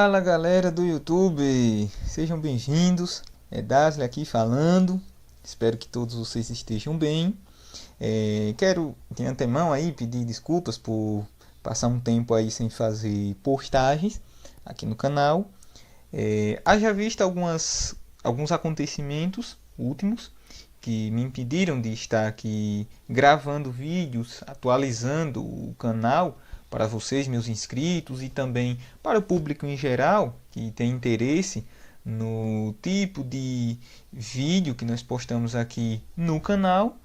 Fala galera do YouTube, sejam bem-vindos, é Dasli aqui falando, espero que todos vocês estejam bem. Quero de antemão aí pedir desculpas por passar um tempo aí sem fazer postagens aqui no canal. Haja vista alguns acontecimentos últimos que me impediram de estar aqui gravando vídeos, atualizando o canal para vocês, meus inscritos, e também para o público em geral que tem interesse no tipo de vídeo que nós postamos aqui no canal.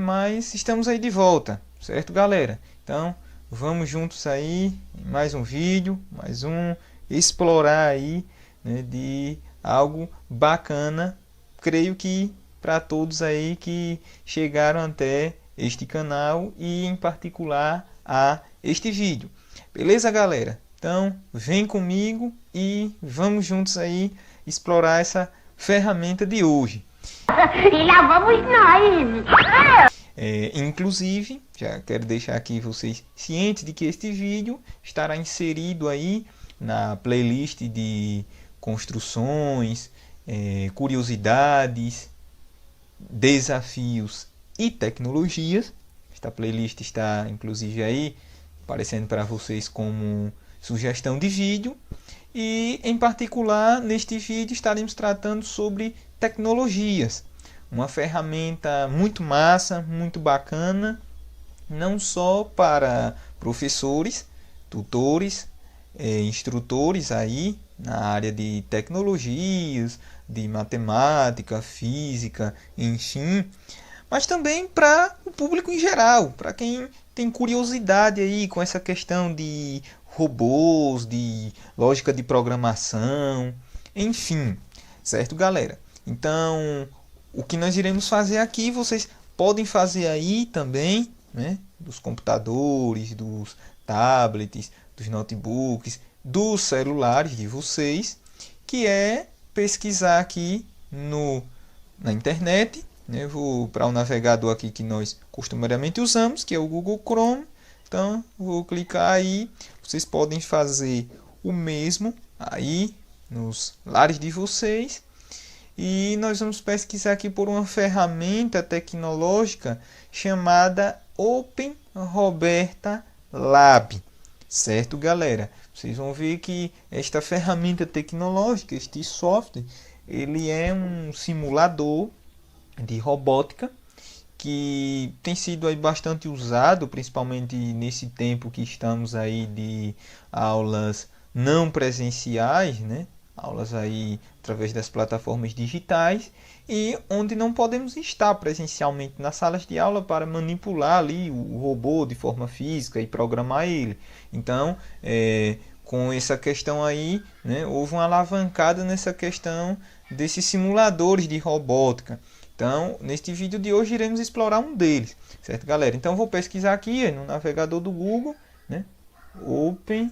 Mas estamos aí de volta, certo, galera? Então vamos juntos aí, mais um vídeo, mais um, explorar aí, né, de algo bacana, creio que para todos aí que chegaram até este canal e em particular a este vídeo. Beleza, galera? Então vem comigo e vamos juntos aí explorar essa ferramenta de hoje. E lá vamos nós! Inclusive, já quero deixar aqui vocês cientes de que este vídeo estará inserido aí na playlist de construções, curiosidades, desafios e tecnologias. Esta playlist está inclusive aí aparecendo para vocês como sugestão de vídeo. E em particular neste vídeo estaremos tratando sobre tecnologias, uma ferramenta muito massa, muito bacana, não só para professores, tutores, instrutores aí na área de tecnologias, de matemática, física, enfim, mas também para o público em geral, para quem tem curiosidade aí com essa questão de robôs, de lógica de programação, enfim, certo, galera? Então, o que nós iremos fazer aqui, vocês podem fazer aí também, né? Dos computadores, dos tablets, dos notebooks, dos celulares de vocês, que é pesquisar aqui na internet, né? Vou para o navegador aqui que nós costumeiramente usamos, que é o Google Chrome. Então, vou clicar aí. Vocês podem fazer o mesmo aí nos lares de vocês. E nós vamos pesquisar aqui por uma ferramenta tecnológica chamada Open Roberta Lab. Certo, galera? Vocês vão ver que esta ferramenta tecnológica, este software, ele é um simulador de robótica que tem sido aí bastante usado, principalmente nesse tempo que estamos aí de aulas não presenciais, né? Aulas aí através das plataformas digitais, e onde não podemos estar presencialmente nas salas de aula para manipular ali o robô de forma física e programar ele. Então, com essa questão aí, né, houve uma alavancada nessa questão desses simuladores de robótica. Então, neste vídeo de hoje iremos explorar um deles, certo, galera? Então, vou pesquisar aqui no navegador do Google, né, Open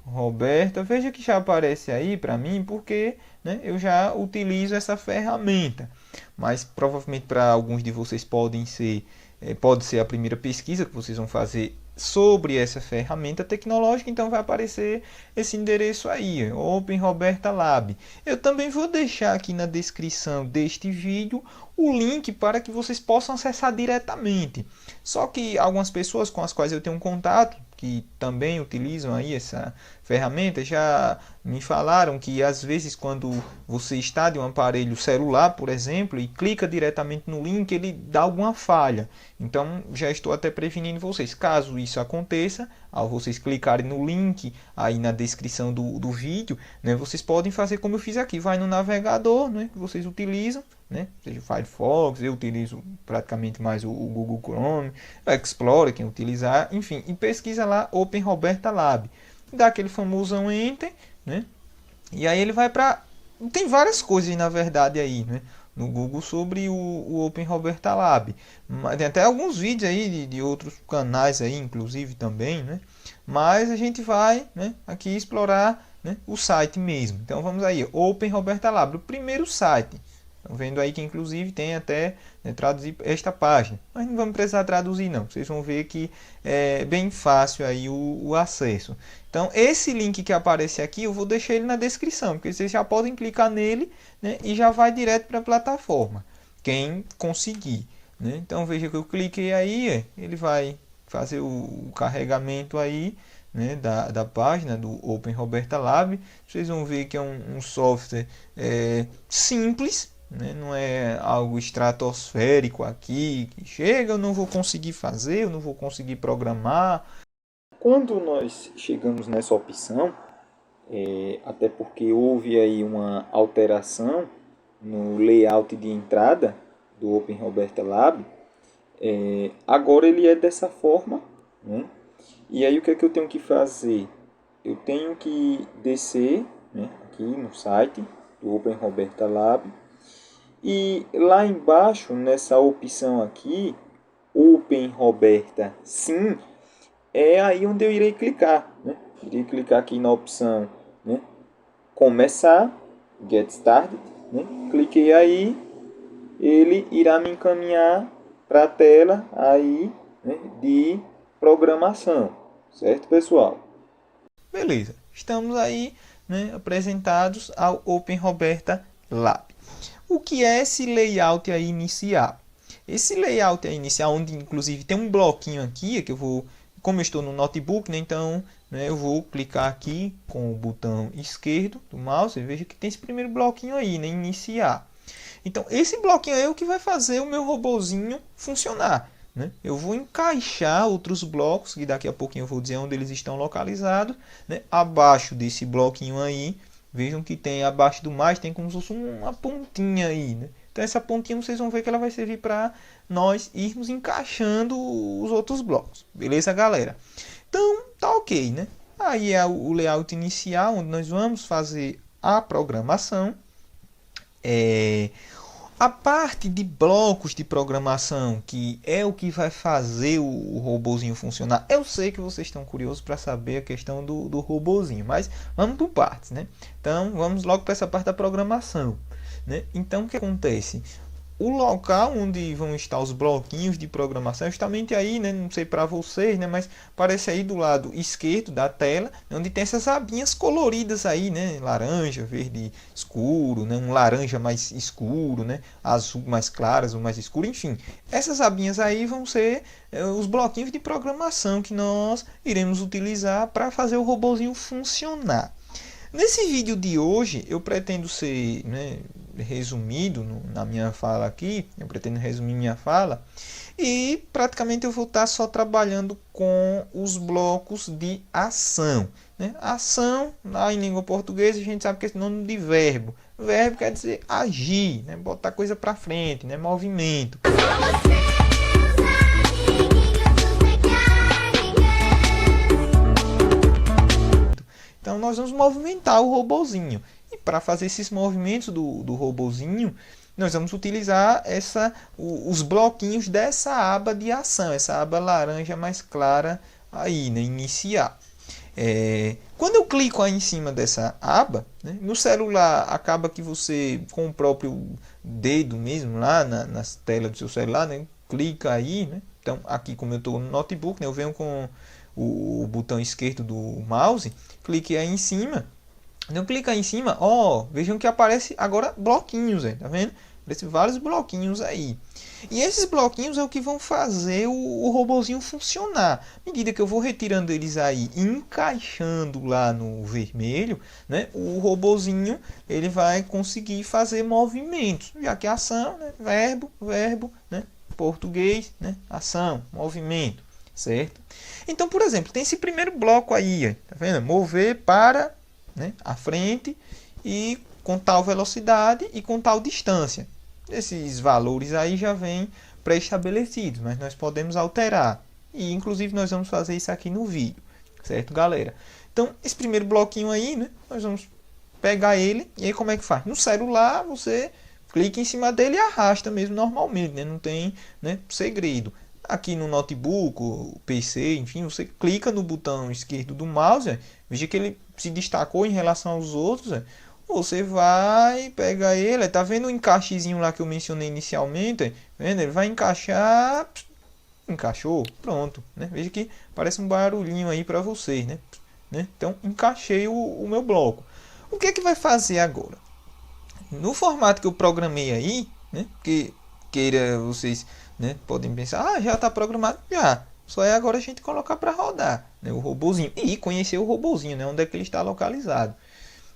Roberta. Veja que já aparece aí para mim, porque, né, eu já utilizo essa ferramenta. Mas provavelmente para alguns de vocês pode ser a primeira pesquisa que vocês vão fazer sobre essa ferramenta tecnológica. Então vai aparecer esse endereço aí, Open Roberta Lab. Eu também vou deixar aqui na descrição deste vídeo o link para que vocês possam acessar diretamente. Só que algumas pessoas com as quais eu tenho um contato, que também utilizam aí essa ferramenta, já me falaram que às vezes quando você está de um aparelho celular, por exemplo, e clica diretamente no link, ele dá alguma falha. Então já estou até prevenindo vocês, caso isso aconteça, ao vocês clicarem no link aí na descrição do vídeo, né, vocês podem fazer como eu fiz aqui, vai no navegador, né, que vocês utilizam, né, seja o Firefox, eu utilizo praticamente mais o Google Chrome, o Explorer, quem utilizar, enfim, e pesquisa lá Open Roberta Lab, dá aquele famoso Enter, né, e aí ele vai para... Tem várias coisas na verdade aí, né, no Google sobre o Open Roberta Lab. Tem até alguns vídeos aí de outros canais aí, inclusive também, né, mas a gente vai, né, aqui explorar, né, o site mesmo. Então vamos aí, Open Roberta Lab, o primeiro site, Estão vendo aí que inclusive tem até, né, traduzir esta página. Mas não vamos precisar traduzir não. Vocês vão ver que é bem fácil aí o acesso. Então esse link que aparece aqui eu vou deixar ele na descrição, porque vocês já podem clicar nele, né, e já vai direto para a plataforma. Quem conseguir, né? Então veja que eu cliquei aí, ele vai fazer o carregamento aí, né, da página do Open Roberta Lab. Vocês vão ver que é um software simples, né, não é algo estratosférico aqui que chega, eu não vou conseguir fazer, eu não vou conseguir programar. Quando nós chegamos nessa opção, até porque houve aí uma alteração no layout de entrada do Open Roberta Lab, agora ele é dessa forma, né? E aí o que é que eu tenho que fazer? Eu tenho que descer, né, aqui no site do Open Roberta Lab, e lá embaixo nessa opção aqui, Open Roberta Sim, é aí onde eu irei clicar, né? Irei clicar aqui na opção, né, começar, Get Started, né? Cliquei aí, ele irá me encaminhar para a tela aí, né, de programação, certo, pessoal? Beleza, estamos aí, né, apresentados ao Open Roberta Lab. O que é esse layout aí inicial? Esse layout aí inicial, onde inclusive tem um bloquinho aqui, que eu vou, como eu estou no notebook, né, então, né, eu vou clicar aqui com o botão esquerdo do mouse, e veja que tem esse primeiro bloquinho aí, né, iniciar. Então esse bloquinho aí é o que vai fazer o meu robozinho funcionar, né? Eu vou encaixar outros blocos, que daqui a pouquinho eu vou dizer onde eles estão localizados, né, abaixo desse bloquinho aí. Vejam que tem abaixo do mais, tem como se fosse uma pontinha aí, né? Então essa pontinha vocês vão ver que ela vai servir para nós irmos encaixando os outros blocos. Beleza, galera? Então tá ok, né? Aí é o layout inicial, onde nós vamos fazer a programação. A parte de blocos de programação, que é o que vai fazer o robozinho funcionar. Eu sei que vocês estão curiosos para saber a questão do robozinho, mas vamos por partes, né? Então vamos logo para essa parte da programação, né? Então o que acontece? O local onde vão estar os bloquinhos de programação, justamente aí, né, não sei para vocês, né, mas parece aí do lado esquerdo da tela, onde tem essas abinhas coloridas aí, né, laranja, verde escuro, né, um laranja mais escuro, né, azul mais claro, azul mais escuro, enfim. Essas abinhas aí vão ser os bloquinhos de programação que nós iremos utilizar para fazer o robozinho funcionar. Nesse vídeo de hoje, eu pretendo ser, né, resumido na minha fala aqui, eu pretendo resumir minha fala, e praticamente eu vou estar só trabalhando com os blocos de ação, né? Ação, lá em língua portuguesa, a gente sabe que é sinônimo de verbo. Verbo quer dizer agir, né? Botar coisa para frente, né? Movimento. Então nós vamos movimentar o robozinho. E para fazer esses movimentos do robozinho, nós vamos utilizar os bloquinhos dessa aba de ação, essa aba laranja mais clara aí, né, iniciar. Quando eu clico aí em cima dessa aba, né, no celular acaba que você, com o próprio dedo mesmo, lá na tela do seu celular, né, clica aí, né. Então aqui, como eu estou no notebook, né, eu venho com o botão esquerdo do mouse, clique aí em cima. Não clica aí em cima, vejam que aparece agora bloquinhos, tá vendo? Aparece vários bloquinhos aí. E esses bloquinhos é o que vão fazer o robozinho funcionar. À medida que eu vou retirando eles aí, encaixando lá no vermelho, né, o robozinho ele vai conseguir fazer movimentos, já que ação, né, verbo, né, português, né, ação, movimento, certo? Então, por exemplo, tem esse primeiro bloco aí, tá vendo? Mover para, né, a frente e com tal velocidade e com tal distância. Esses valores aí já vêm pré-estabelecidos, mas nós podemos alterar. E inclusive nós vamos fazer isso aqui no vídeo, certo, galera? Então, esse primeiro bloquinho aí, né, nós vamos pegar ele e aí como é que faz? No celular você clica em cima dele e arrasta mesmo normalmente, né? Não tem, né, segredo. Aqui no notebook, o PC, enfim, você clica no botão esquerdo do mouse, veja que ele se destacou em relação aos outros. O você vai pegar ele, tá vendo o encaixezinho lá que eu mencionei inicialmente? Tá vendo? Ele vai encaixar, encaixou, pronto, né? Veja que parece um barulhinho aí para vocês, né? Então encaixei o meu bloco. O que é que vai fazer agora? No formato que eu programei aí, né? Que queira vocês, né, podem pensar, já está programado, já. Só é agora a gente colocar para rodar, né, o robozinho e conhecer o robozinho, né, onde é que ele está localizado.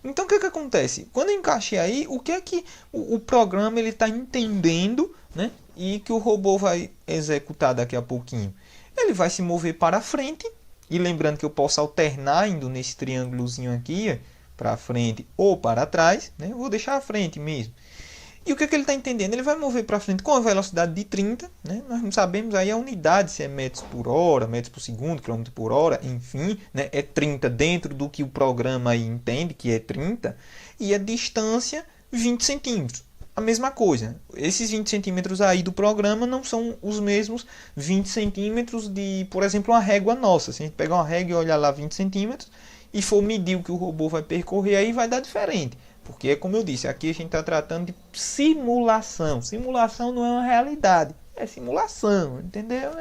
Então o que acontece? Quando eu encaixei aí, o que é que o programa ele está entendendo, né, e que o robô vai executar daqui a pouquinho? Ele vai se mover para frente, e lembrando que eu posso alternar indo nesse triângulozinho aqui, para frente ou para trás, né? Eu vou deixar a frente mesmo. E o que ele está entendendo? Ele vai mover para frente com a velocidade de 30, né? Nós não sabemos aí a unidade, se é metros por hora, metros por segundo, quilômetro por hora, enfim, né? É 30 dentro do que o programa aí entende que é 30, e a distância 20 centímetros. A mesma coisa, esses 20 centímetros aí do programa não são os mesmos 20 centímetros de, por exemplo, uma régua nossa. Se a gente pegar uma régua e olhar lá 20 centímetros e for medir o que o robô vai percorrer, aí vai dar diferente. Porque, como eu disse, aqui a gente está tratando de simulação. Simulação não é uma realidade, é simulação, entendeu?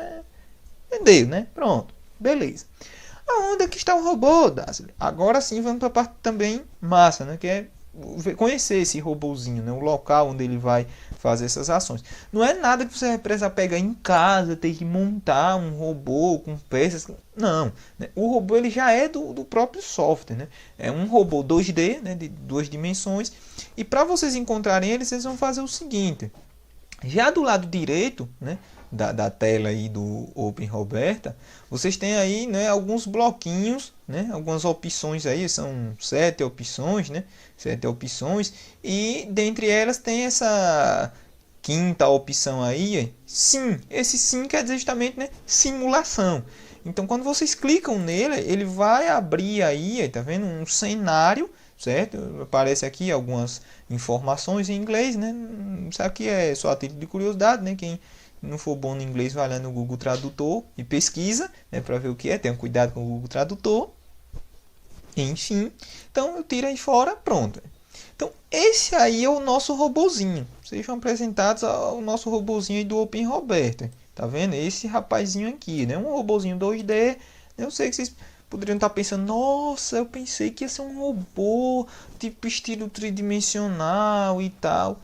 Entendeu, né? Pronto, beleza. Aonde é que está o robô, Dazzle? Agora sim vamos para a parte também massa, né? Que é conhecer esse robozinho, né? O local onde ele vai fazer essas ações. Não é nada que você vai precisar pegar em casa, ter que montar um robô com peças. Não, né? O robô ele já é do próprio software, né? É um robô 2D, né? De 2 dimensões. E para vocês encontrarem ele, vocês vão fazer o seguinte. Já do lado direito, né, da tela aí do Open Roberta, vocês têm aí, né, alguns bloquinhos, né, algumas opções aí, são 7 opções, né, 7 opções, e dentre elas tem essa quinta opção aí, sim. Esse sim quer dizer justamente, né, simulação. Então quando vocês clicam nele, ele vai abrir aí, tá vendo, um cenário, certo? Aparece aqui algumas informações em inglês, né? Isso aqui é só a título de curiosidade, né? Quem não for bom no inglês vai lá no Google Tradutor e pesquisa, né, para ver o que é. Tenha cuidado com o Google Tradutor. Enfim, então eu tiro aí fora, pronto. Então esse aí é o nosso robozinho. Sejam apresentados ao nosso robozinho aí do Open Roberta. Tá vendo? Esse rapazinho aqui, né? Um robozinho 2D. Eu sei que vocês poderiam estar pensando, nossa, eu pensei que ia ser um robô, tipo estilo tridimensional e tal.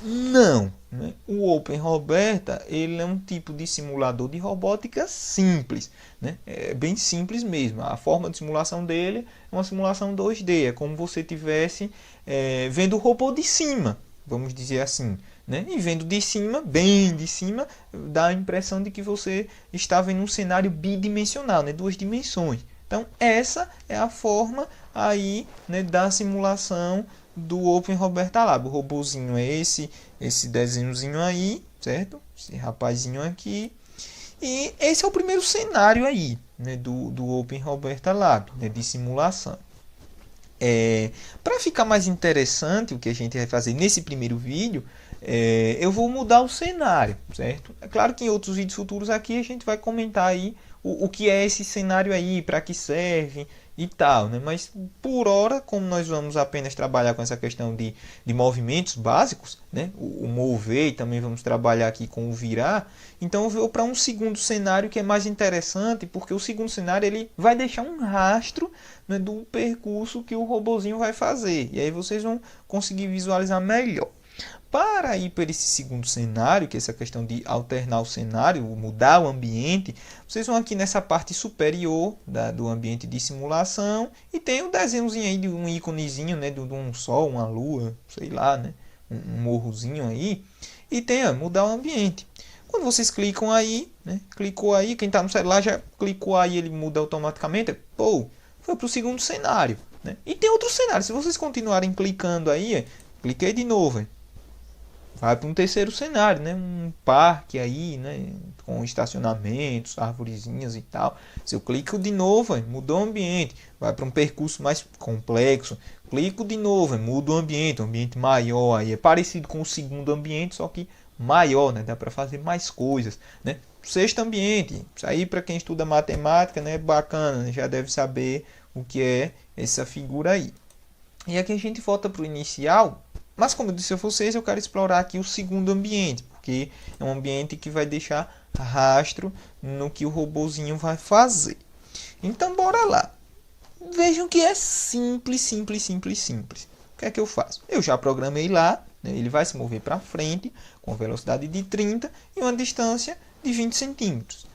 Não, né? O Open Roberta, ele é um tipo de simulador de robótica simples, né? É bem simples mesmo. A forma de simulação dele é uma simulação 2D, é como você estivesse vendo o robô de cima, vamos dizer assim. Né? E vendo de cima, bem de cima, dá a impressão de que você estava em um cenário bidimensional, né? 2 dimensões. Então essa é a forma aí, né, da simulação do Open Roberta Lab. O robozinho é esse desenhozinho aí, certo? Esse rapazinho aqui. E esse é o primeiro cenário aí, né, do Open Roberta Lab, né, de simulação. Para ficar mais interessante o que a gente vai fazer nesse primeiro vídeo, eu vou mudar o cenário, certo? É claro que em outros vídeos futuros aqui a gente vai comentar aí o que é esse cenário aí, para que serve e tal, né? Mas por hora, como nós vamos apenas trabalhar com essa questão de movimentos básicos, né? O mover, e também vamos trabalhar aqui com o virar, então eu vou para um segundo cenário que é mais interessante, porque o segundo cenário ele vai deixar um rastro, né, do percurso que o robozinho vai fazer, e aí vocês vão conseguir visualizar melhor. Para ir para esse segundo cenário, que é essa questão de alternar o cenário, mudar o ambiente, vocês vão aqui nessa parte superior do ambiente de simulação e tem um desenhozinho aí de um íconezinho, né, de um sol, uma lua, sei lá, né, um morrozinho aí, e tem mudar o ambiente. Quando vocês clicam aí, né, clicou aí, quem está no celular já clicou aí, ele muda automaticamente, pô, foi para o segundo cenário, né? E tem outro cenário, se vocês continuarem clicando aí, cliquei de novo, vai para um terceiro cenário, né? Um parque aí, né? Com estacionamentos, arvorezinhas e tal. Se eu clico de novo, mudou o ambiente. Vai para um percurso mais complexo. Clico de novo, muda o ambiente maior. Aí é parecido com o segundo ambiente, só que maior, né? Dá para fazer mais coisas, né? Sexto ambiente. Isso aí para quem estuda matemática, né? Bacana, né? Já deve saber o que é essa figura aí. E aqui a gente volta para o inicial, mas como eu disse a vocês, eu quero explorar aqui o segundo ambiente, porque é um ambiente que vai deixar rastro no que o robozinho vai fazer. Então bora lá. Vejam que é simples, simples, simples, simples. O que é que eu faço? Eu já programei lá, né? Ele vai se mover para frente com velocidade de 30 e uma distância de 20 centímetros.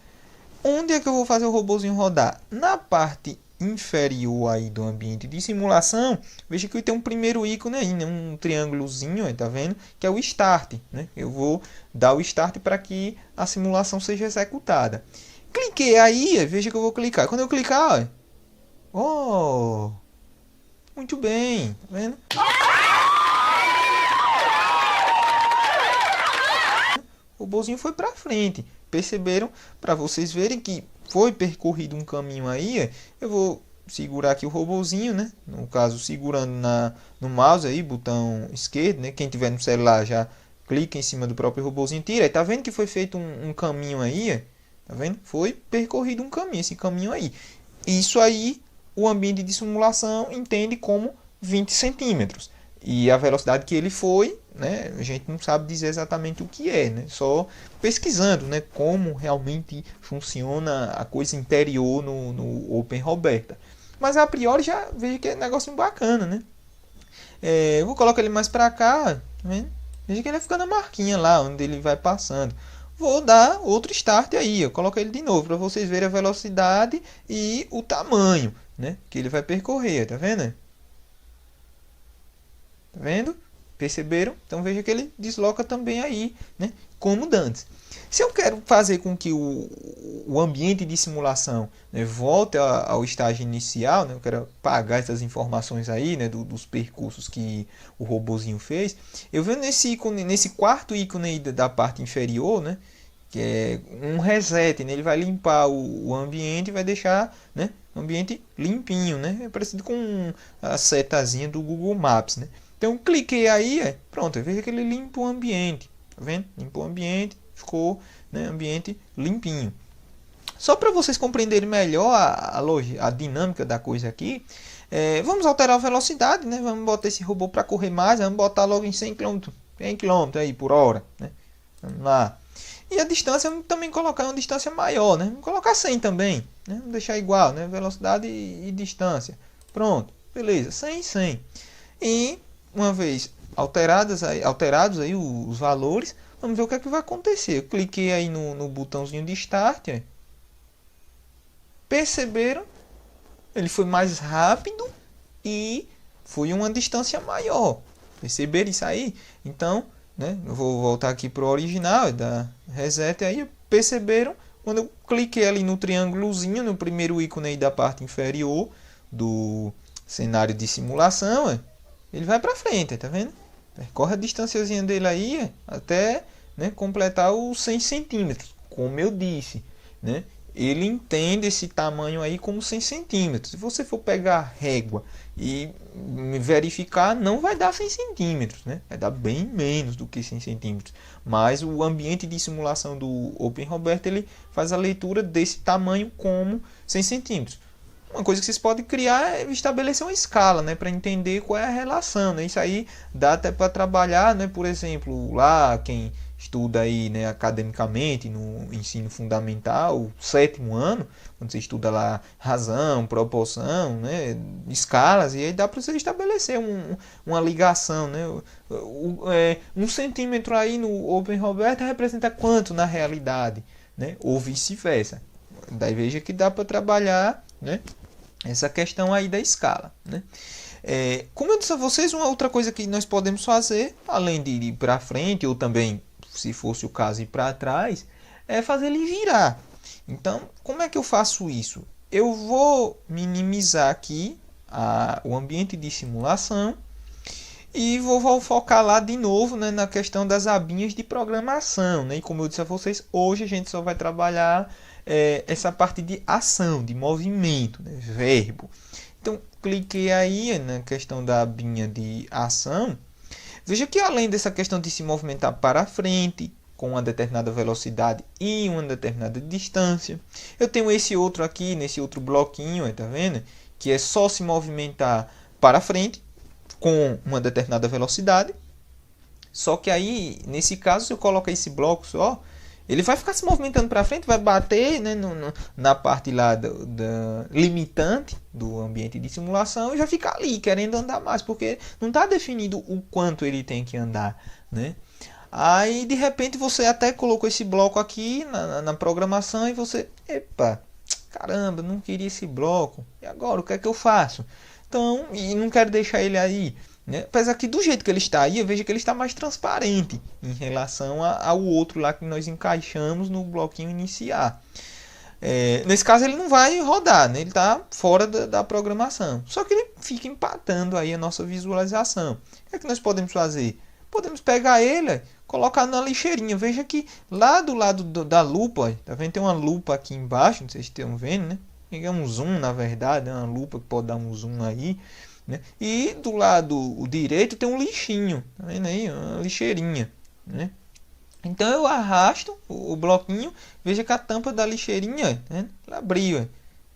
Onde é que eu vou fazer o robozinho rodar? Na parte inferior aí do ambiente de simulação, veja que tem um primeiro ícone aí, né? Um triângulozinho, aí, tá vendo? Que é o Start, né? Eu vou dar o Start para que a simulação seja executada. Cliquei aí, veja que eu vou clicar. Quando eu clicar, ó, muito bem, tá vendo? O robozinho foi para frente. Perceberam? Para vocês verem que foi percorrido um caminho aí, eu vou segurar aqui o robozinho, né? No caso, segurando no mouse aí, botão esquerdo, né? Quem tiver no celular já clica em cima do próprio robozinho, tira. Aí tá vendo que foi feito um caminho aí? Tá vendo? Foi percorrido um caminho, esse caminho aí. Isso aí, o ambiente de simulação entende como 20 centímetros. E a velocidade que ele foi, né, a gente não sabe dizer exatamente o que é, né, só pesquisando, né, como realmente funciona a coisa interior no Open Roberta. Mas a priori já vejo que é um negocinho bacana, né? Eu vou colocar ele mais para cá, tá vendo? Veja que ele vai ficando a marquinha lá onde ele vai passando. Vou dar outro start aí, eu coloco ele de novo para vocês verem a velocidade e o tamanho, né, que ele vai percorrer, tá vendo? Tá vendo? Perceberam? Então veja que ele desloca também aí, né? Como dantes. Se eu quero fazer com que o ambiente de simulação, né, volte ao estágio inicial, né, eu quero apagar essas informações aí, né, dos percursos que o robozinho fez, eu venho nesse ícone, nesse quarto ícone aí da parte inferior, né, que é um reset, né, ele vai limpar o ambiente e vai deixar, né, o ambiente limpinho, né, é parecido com a setazinha do Google Maps, né. Então cliquei aí, pronto, veja que ele limpa o ambiente, tá vendo? Limpou o ambiente, ficou, né, ambiente limpinho. Só para vocês compreenderem melhor a dinâmica da coisa aqui, vamos alterar a velocidade, né? Vamos botar esse robô para correr mais, vamos botar logo em 100 km, 100 km aí por hora, né? Vamos lá. E a distância, vamos também colocar uma distância maior, né? Vamos colocar 100 também, né? Vamos deixar igual, né? Velocidade e distância. Pronto, beleza, 100 100. E uma vez alterados aí os valores, vamos ver o que é que vai acontecer. Eu cliquei aí no botãozinho de Start. Perceberam? Ele foi mais rápido e foi uma distância maior. Perceberam isso aí? Então, né, eu vou voltar aqui para o original, dar reset aí. Perceberam? Quando eu cliquei ali no triângulozinho, no primeiro ícone aí da parte inferior do cenário de simulação, ele vai para frente, tá vendo? Percorre a distânciazinha dele aí até, né, completar os 100 centímetros, como eu disse, né? Ele entende esse tamanho aí como 100 centímetros. Se você for pegar a régua e verificar, não vai dar 100 centímetros, né? Vai dar bem menos do que 100 centímetros. Mas o ambiente de simulação do Open Roberta, ele faz a leitura desse tamanho como 100 centímetros. Uma coisa que vocês podem criar é estabelecer uma escala, né, para entender qual é a relação, né? Isso aí dá até para trabalhar, né, por exemplo, lá quem estuda aí, né, academicamente no ensino fundamental, 7º ano, quando você estuda lá razão, proporção, né, escalas, e aí dá para você estabelecer uma ligação, né? 1 centímetro aí no Open Roberta representa quanto na realidade, né? Ou vice-versa. Daí veja que dá para trabalhar, né, essa questão aí da escala, né? Como eu disse a vocês, uma outra coisa que nós podemos fazer, além de ir para frente ou também, se fosse o caso, ir para trás, é fazer ele virar. Então, como é que eu faço isso? Eu vou minimizar aqui o ambiente de simulação e vou focar lá de novo, né, na questão das abinhas de programação, né? E como eu disse a vocês, hoje a gente só vai trabalhar essa parte de ação, de movimento, né, verbo. Então, cliquei aí na questão da abinha de ação. Veja que além dessa questão de se movimentar para frente, com uma determinada velocidade e uma determinada distância, eu tenho esse outro aqui, nesse outro bloquinho, tá vendo? Que é só se movimentar para frente, com uma determinada velocidade. Só que aí, nesse caso, se eu colocar esse bloco só, ele vai ficar se movimentando para frente, vai bater, né, na parte lá da limitante do ambiente de simulação e já fica ali querendo andar mais, porque não está definido o quanto ele tem que andar, né? Aí de repente você até colocou esse bloco aqui na programação e você, epa, caramba, não queria esse bloco, e agora o que é que eu faço? Então, e não quero deixar ele aí, né? Apesar que do jeito que ele está aí, eu vejo que ele está mais transparente em relação ao outro lá que nós encaixamos no bloquinho iniciar. Nesse caso ele não vai rodar, né? Ele está fora da programação. Só que ele fica empatando aí a nossa visualização. O que é que nós podemos fazer? Podemos pegar ele, colocar na lixeirinha. Veja que lá do lado da lupa, tá vendo? Tem uma lupa aqui embaixo, não sei se estão vendo, né? É um zoom, na verdade, é uma lupa que pode dar um zoom aí, né? E do lado direito tem um lixinho, tá vendo aí? Uma lixeirinha, né? Então eu arrasto o bloquinho, veja que a tampa da lixeirinha, né? Ela abriu.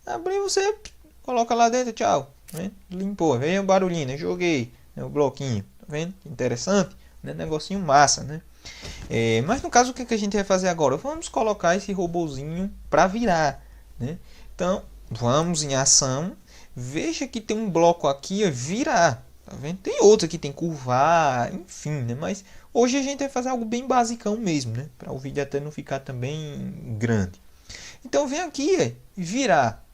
Abriu, você coloca lá dentro, tchau, né? Limpou, veio o barulhinho, né? Joguei, né? O bloquinho, tá vendo? Interessante, né? Negocinho massa, né? Mas no caso, o que a gente vai fazer agora? Vamos colocar esse robozinho para virar, né? Então, vamos em ação. Veja que tem um bloco aqui, virar, tá vendo? Tem outro aqui, tem curvar, enfim, né? Mas hoje a gente vai fazer algo bem basicão mesmo, né? Para o vídeo até não ficar também grande. Então, vem aqui, virar.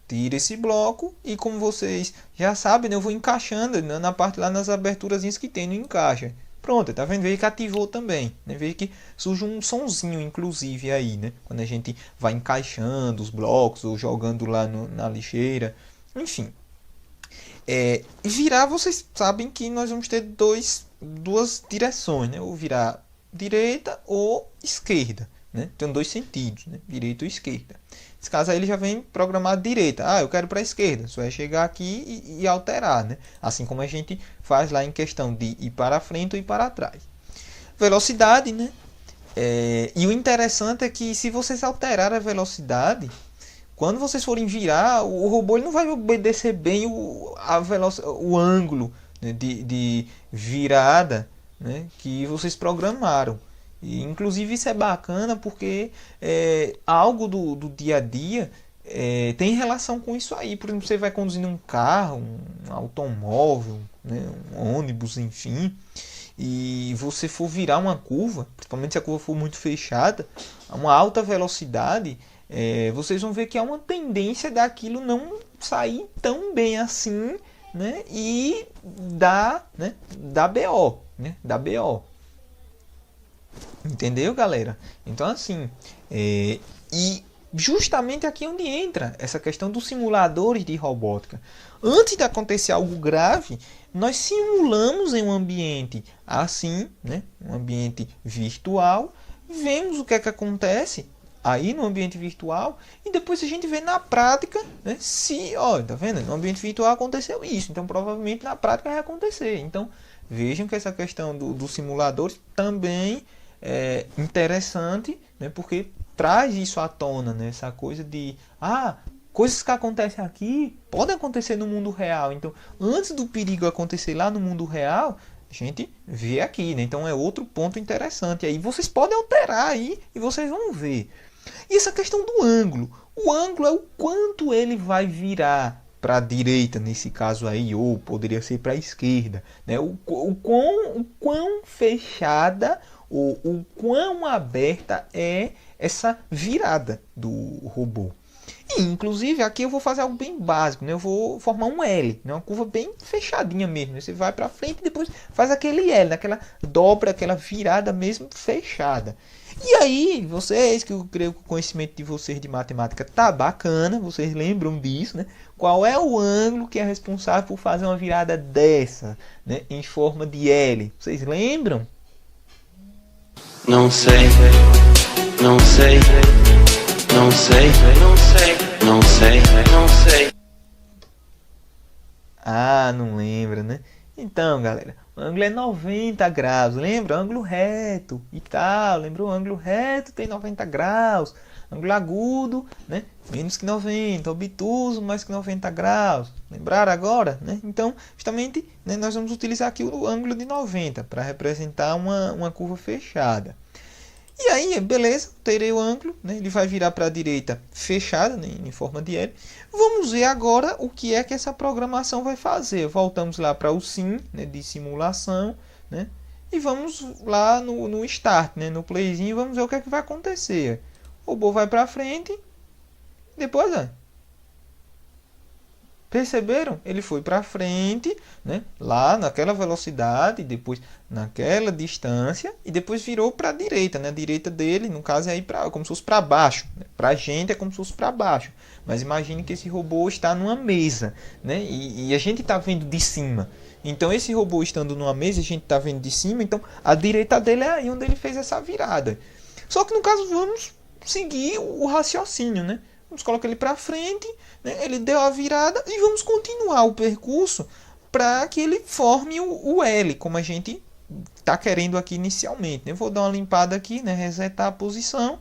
Tira esse bloco e, como vocês já sabem, né, eu vou encaixando, né, na parte lá nas aberturazinhas que tem no encaixa. Pronto, tá vendo? Veja que ativou também, né? Veja que surge um sonzinho, inclusive, aí, né? Quando a gente vai encaixando os blocos ou jogando lá na lixeira. Enfim. Virar, vocês sabem que nós vamos ter duas direções, né? Ou virar direita ou esquerda, né? Tem dois sentidos, né? Direita ou esquerda. Nesse caso aí ele já vem programado direita. Eu quero para a esquerda. Só é chegar aqui e alterar, né? Assim como a gente faz lá em questão de ir para frente ou ir para trás. Velocidade, né? E o interessante é que se vocês alterarem a velocidade, quando vocês forem virar, o robô ele não vai obedecer bem o ângulo, né, de virada, né, que vocês programaram. E, inclusive isso é bacana porque algo do dia a dia tem relação com isso aí. Por exemplo, você vai conduzindo um carro, um automóvel, né, um ônibus, enfim, e você for virar uma curva, principalmente se a curva for muito fechada, a uma alta velocidade, vocês vão ver que há uma tendência daquilo não sair tão bem assim, né, e dá BO, né, dá BO. Entendeu, galera? Então, assim, e justamente aqui é onde entra essa questão dos simuladores de robótica. Antes de acontecer algo grave, nós simulamos em um ambiente assim, né? Um ambiente virtual, vemos o que é que acontece aí no ambiente virtual e depois a gente vê na prática, né? Se, tá vendo? No ambiente virtual aconteceu isso, então provavelmente na prática vai acontecer. Então, vejam que essa questão dos simuladores também é interessante, né? Porque traz isso à tona, né? Essa coisa de coisas que acontecem aqui podem acontecer no mundo real. Então, antes do perigo acontecer lá no mundo real, a gente vê aqui, né? Então é outro ponto interessante. Aí vocês podem alterar aí e vocês vão ver. E essa questão do ângulo. O ângulo é o quanto ele vai virar para a direita, nesse caso aí, ou poderia ser para a esquerda, né? O quão fechada ou o quão aberta é essa virada do robô. E, inclusive, aqui eu vou fazer algo bem básico, né? Eu vou formar um L, né? Uma curva bem fechadinha mesmo. Você vai para frente e depois faz aquele L, aquela dobra, aquela virada mesmo fechada. E aí, vocês, que eu creio que o conhecimento de vocês de matemática tá bacana, vocês lembram disso, né? Qual é o ângulo que é responsável por fazer uma virada dessa, né? Em forma de L? Vocês lembram? Não sei, não sei, não sei, não sei, não sei, não sei. Não lembra, né? Então, galera, O ângulo é 90 graus, lembra? Ângulo reto e tal, lembrou? O ângulo reto tem 90 graus. Ângulo agudo, né? Menos que 90, obtuso mais que 90 graus. Lembraram agora? Né? Então, justamente, né, nós vamos utilizar aqui o ângulo de 90 para representar uma curva fechada. E aí, beleza, terei o ângulo, né? Ele vai virar para a direita fechada, né, em forma de L. Vamos ver agora o que é que essa programação vai fazer. Voltamos lá para o sim, né, de simulação, né? E vamos lá no start, né, no playzinho, vamos ver o que é que vai acontecer. O robô vai para frente, depois, perceberam? Ele foi para frente, né? Lá naquela velocidade, depois naquela distância, e depois virou para a direita, né? A direita dele, no caso, é aí como se fosse para baixo. Né? Para a gente é como se fosse para baixo. Mas imagine que esse robô está numa mesa, né? E a gente está vendo de cima. Então, esse robô estando numa mesa, a gente está vendo de cima. Então, a direita dele é aí onde ele fez essa virada. Só que, no caso, vamos seguir o raciocínio, né? Vamos colocar ele para frente, né? Ele deu a virada e vamos continuar o percurso para que ele forme o L, como a gente está querendo aqui inicialmente. Eu vou dar uma limpada aqui, né? Resetar a posição.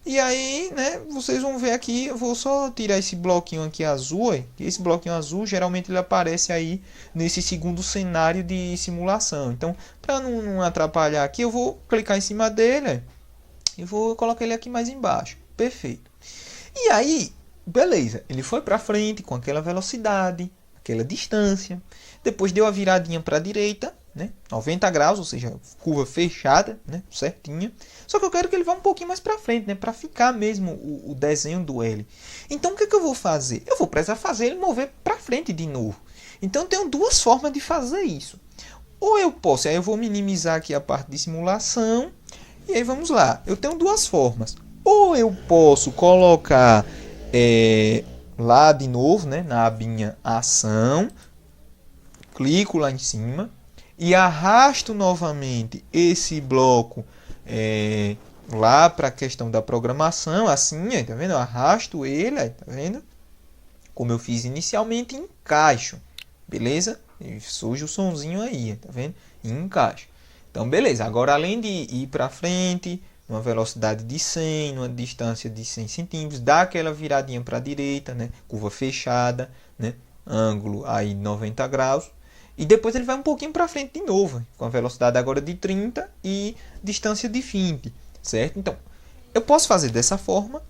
E aí, né, vocês vão ver aqui, eu vou só tirar esse bloquinho aqui azul. Esse bloquinho azul, geralmente ele aparece aí nesse segundo cenário de simulação. Então, para não atrapalhar aqui, eu vou clicar em cima dele e vou colocar ele aqui mais embaixo. Perfeito. E aí, beleza, ele foi para frente com aquela velocidade, aquela distância. Depois deu a viradinha para a direita, né? 90 graus, ou seja, curva fechada, né? Certinha. Só que eu quero que ele vá um pouquinho mais para frente, né? Para ficar mesmo o desenho do L. Então, o que eu vou fazer? Eu vou precisar fazer ele mover para frente de novo. Então, eu tenho duas formas de fazer isso. Ou eu posso, aí eu vou minimizar aqui a parte de simulação. E aí vamos lá, eu tenho duas formas. Ou eu posso colocar lá de novo, né, na abinha ação, clico lá em cima e arrasto novamente esse bloco lá para a questão da programação, assim, tá vendo? Eu arrasto ele, tá vendo? Como eu fiz inicialmente, encaixo, beleza? E surge o sonzinho aí, tá vendo? E encaixo. Então, beleza. Agora, além de ir para frente, numa velocidade de 100, numa distância de 100 centímetros, dá aquela viradinha para a direita, né? Curva fechada, né? Ângulo aí 90 graus. E depois ele vai um pouquinho para frente de novo, com a velocidade agora de 30 e distância de 20, certo? Então, eu posso fazer dessa forma.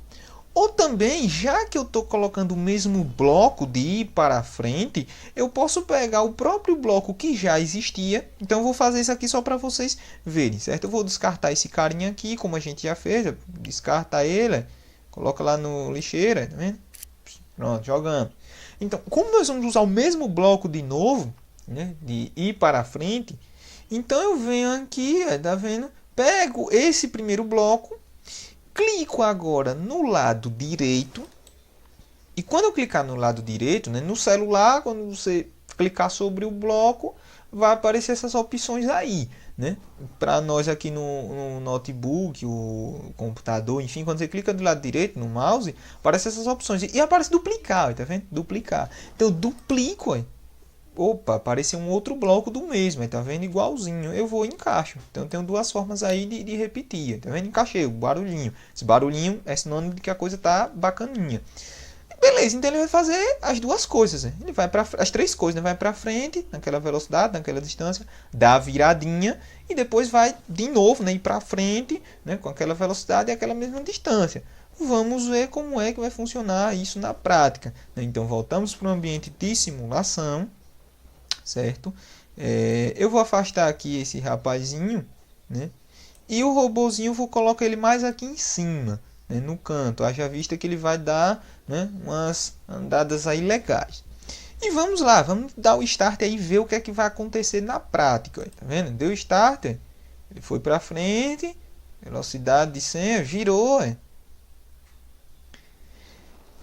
Ou também, já que eu estou colocando o mesmo bloco de ir para frente, eu posso pegar o próprio bloco que já existia. Então, eu vou fazer isso aqui só para vocês verem, certo? Eu vou descartar esse carinha aqui, como a gente já fez. Descarta ele, coloca lá no lixeira, tá vendo? Pronto, jogando. Então, como nós vamos usar o mesmo bloco de novo, né, de ir para frente, então eu venho aqui, tá vendo? Pego esse primeiro bloco, clico agora no lado direito. E quando eu clicar no lado direito, né, no celular, quando você clicar sobre o bloco, vai aparecer essas opções aí, né? Para nós aqui no notebook, o computador, enfim, quando você clica do lado direito no mouse, aparecem essas opções. E aparece duplicar, tá vendo? Duplicar. Então eu duplico, opa, apareceu um outro bloco do mesmo, tá vendo? Igualzinho. Eu vou e encaixo. Então, eu tenho duas formas aí de repetir, tá vendo? Encaixei o barulhinho. Esse barulhinho é sinônimo de que a coisa tá bacaninha. Beleza, então ele vai fazer as duas coisas, né? Ele vai para as três coisas, né? Vai para frente, naquela velocidade, naquela distância, dá a viradinha e depois vai de novo, né? Ir para frente, né? Com aquela velocidade e aquela mesma distância. Vamos ver como é que vai funcionar isso na prática, né? Então, voltamos para o ambiente de simulação. Certo? Eu vou afastar aqui esse rapazinho, né? E o robozinho eu vou colocar ele mais aqui em cima, né? No canto. Haja vista que ele vai dar, né, umas andadas aí legais. E vamos lá, vamos dar o start aí e ver o que é que vai acontecer na prática. Tá vendo? Deu start, ele foi para frente, velocidade de 100, virou.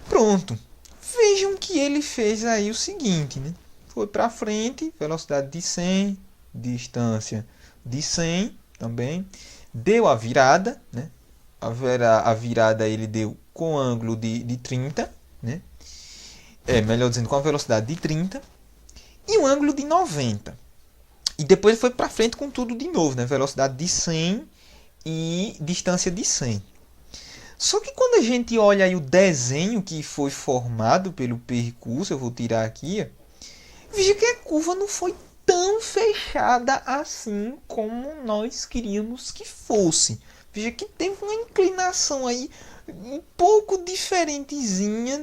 Pronto. Vejam que ele fez aí o seguinte, né? Foi para frente, velocidade de 100, distância de 100 também. Deu a virada, né? A virada ele deu com ângulo de 30, né? Melhor dizendo, com a velocidade de 30 e um ângulo de 90. E depois ele foi para frente com tudo de novo, né? Velocidade de 100 e distância de 100. Só que quando a gente olha aí o desenho que foi formado pelo percurso, eu vou tirar aqui, veja que a curva não foi tão fechada assim como nós queríamos que fosse. Veja que teve uma inclinação aí um pouco diferentezinha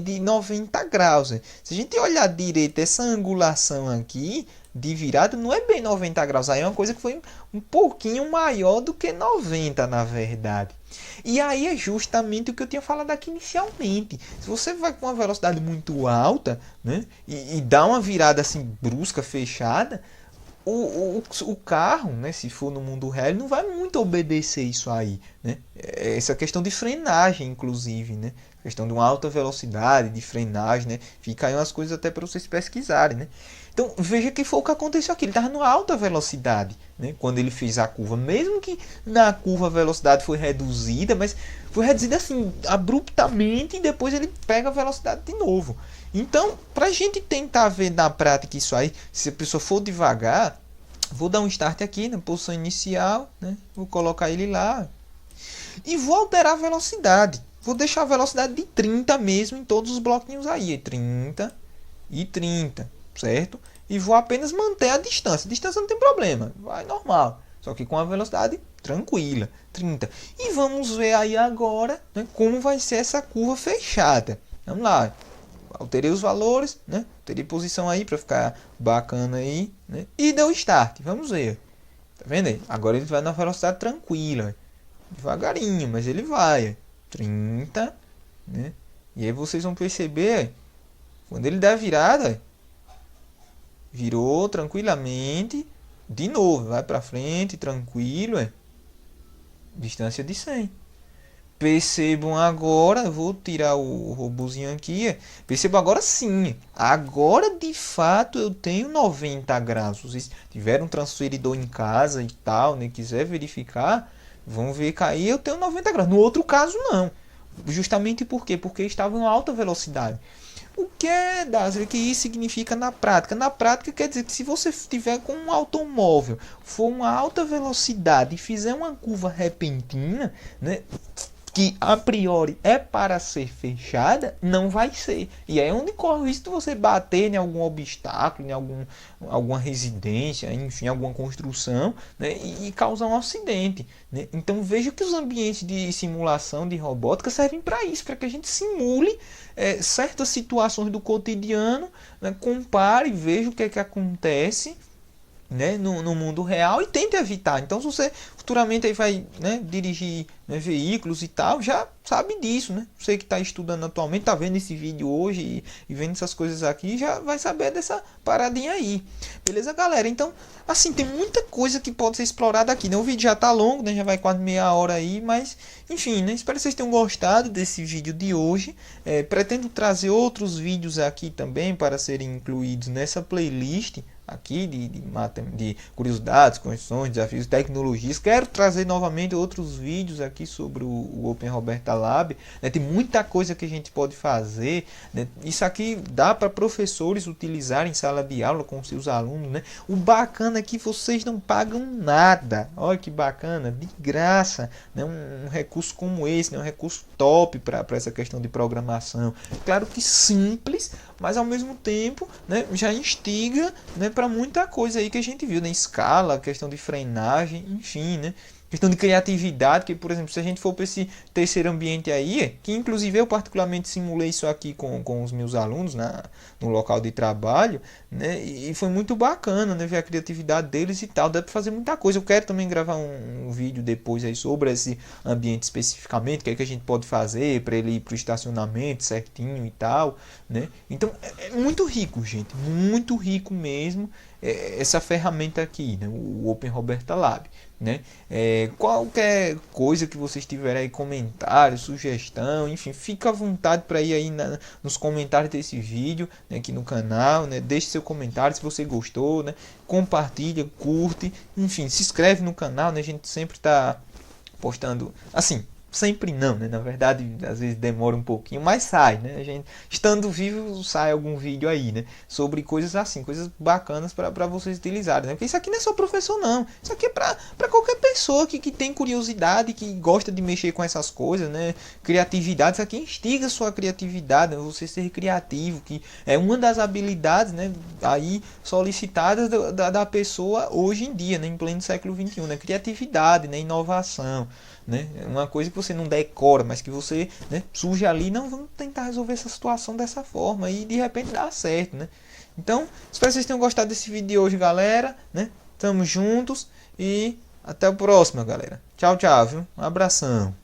de 90 graus. Se a gente olhar direito, essa angulação aqui de virada não é bem 90 graus. Aí é uma coisa que foi um pouquinho maior do que 90 na verdade. E aí é justamente o que eu tinha falado aqui inicialmente. Se você vai com uma velocidade muito alta, né, e dá uma virada assim brusca, fechada, o carro, né, se for no mundo real, ele não vai muito obedecer isso aí, né? Essa questão de frenagem, inclusive, né? Questão de uma alta velocidade, de frenagem, né? Fica aí umas coisas até para vocês pesquisarem, né? Então, veja que foi o que aconteceu aqui. Ele estava numa alta velocidade, né, quando ele fez a curva. Mesmo que na curva a velocidade foi reduzida, mas foi reduzida assim, abruptamente, e depois ele pega a velocidade de novo. Então, para a gente tentar ver na prática isso aí, se a pessoa for devagar, vou dar um start aqui na posição inicial, né? Vou colocar ele lá e vou alterar a velocidade. Vou deixar a velocidade de 30 mesmo em todos os bloquinhos aí, 30 e 30, certo? E vou apenas manter a distância. A distância não tem problema, vai normal, só que com a velocidade tranquila, 30. E vamos ver aí agora, né, como vai ser essa curva fechada. Vamos lá. Alterei os valores, né? Alterei posição aí para ficar bacana aí, né? E deu start. Vamos ver. Tá vendo aí? Agora ele vai na velocidade tranquila, devagarinho, mas ele vai. 30, né? E aí vocês vão perceber, quando ele der a virada, virou tranquilamente, de novo, vai para frente, tranquilo, distância de 100. Percebam agora, eu vou tirar o robozinho aqui, percebam agora sim, agora de fato eu tenho 90 graus. Se vocês tiverem um transferidor em casa e tal, né, quiser verificar, vão ver que aí eu tenho 90 graus. No outro caso não, justamente por quê? Porque estava em alta velocidade. O que é, Dazzler, que isso significa na prática? Na prática quer dizer que se você estiver com um automóvel, for uma alta velocidade e fizer uma curva repentina, né, que a priori é para ser fechada, não vai ser. E aí é onde corre o risco de você bater em algum obstáculo, em alguma residência, enfim, alguma construção, né, e causar um acidente, né? Então veja que os ambientes de simulação de robótica servem para isso, para que a gente simule certas situações do cotidiano, né, compare, veja o que é que acontece, né, no mundo real e tente evitar. Então, se você futuramente aí vai, né, dirigir, né, veículos e tal, já sabe disso, né? Você que está estudando atualmente, está vendo esse vídeo hoje e vendo essas coisas aqui, já vai saber dessa paradinha aí. Beleza, galera? Então, assim, tem muita coisa que pode ser explorada aqui, né? O vídeo já está longo, né? Já vai quase meia hora aí, mas, enfim, né? Espero que vocês tenham gostado desse vídeo de hoje. Pretendo trazer outros vídeos aqui também para serem incluídos nessa playlist aqui de curiosidades, questões, desafios, tecnologias. Quero trazer novamente outros vídeos aqui sobre o Open Roberta Lab, né? Tem muita coisa que a gente pode fazer, né? Isso aqui dá para professores utilizarem em sala de aula com seus alunos, né? O bacana é que vocês não pagam nada. Olha que bacana, de graça, né? Um recurso como esse, né? Um recurso top para essa questão de programação. Claro que simples, mas ao mesmo tempo, né, já instiga, né, para muita coisa aí que a gente viu, né? Escala, questão de frenagem, enfim, né? Questão de criatividade, que, por exemplo, se a gente for para esse terceiro ambiente aí, que inclusive eu particularmente simulei isso aqui com os meus alunos no local de trabalho, né, e foi muito bacana, né, ver a criatividade deles e tal, dá para fazer muita coisa. Eu quero também gravar um vídeo depois aí sobre esse ambiente especificamente, o que é que a gente pode fazer para ele ir para o estacionamento certinho e tal, né. Então é muito rico, gente, muito rico mesmo, essa ferramenta aqui, né, o Open Roberta Lab, né? Qualquer coisa que vocês tiverem aí, comentário, sugestão, enfim, fica à vontade para ir aí nos comentários desse vídeo, né, aqui no canal, né? Deixe seu comentário se você gostou, né? Compartilha, curte, enfim, se inscreve no canal, né? A gente sempre está postando, assim, sempre não, né? Na verdade, às vezes demora um pouquinho, mas sai, né? A gente, estando vivo, sai algum vídeo aí, né? Sobre coisas assim, coisas bacanas para vocês utilizarem, né? Porque isso aqui não é só professor, não. Isso aqui é para qualquer pessoa que tem curiosidade, que gosta de mexer com essas coisas, né? Criatividade, isso aqui instiga a sua criatividade, né? Você ser criativo, que é uma das habilidades, né? Aí solicitadas da pessoa hoje em dia, né? Em pleno século XXI, né? Criatividade, né? Inovação. Né? Uma coisa que você não decora, mas que você, né, surge ali, não, vamos tentar resolver essa situação dessa forma e de repente dá certo, né? Então, espero que vocês tenham gostado desse vídeo de hoje, galera, né? Tamo juntos e até o próximo, galera. Tchau, tchau, viu? Um abração.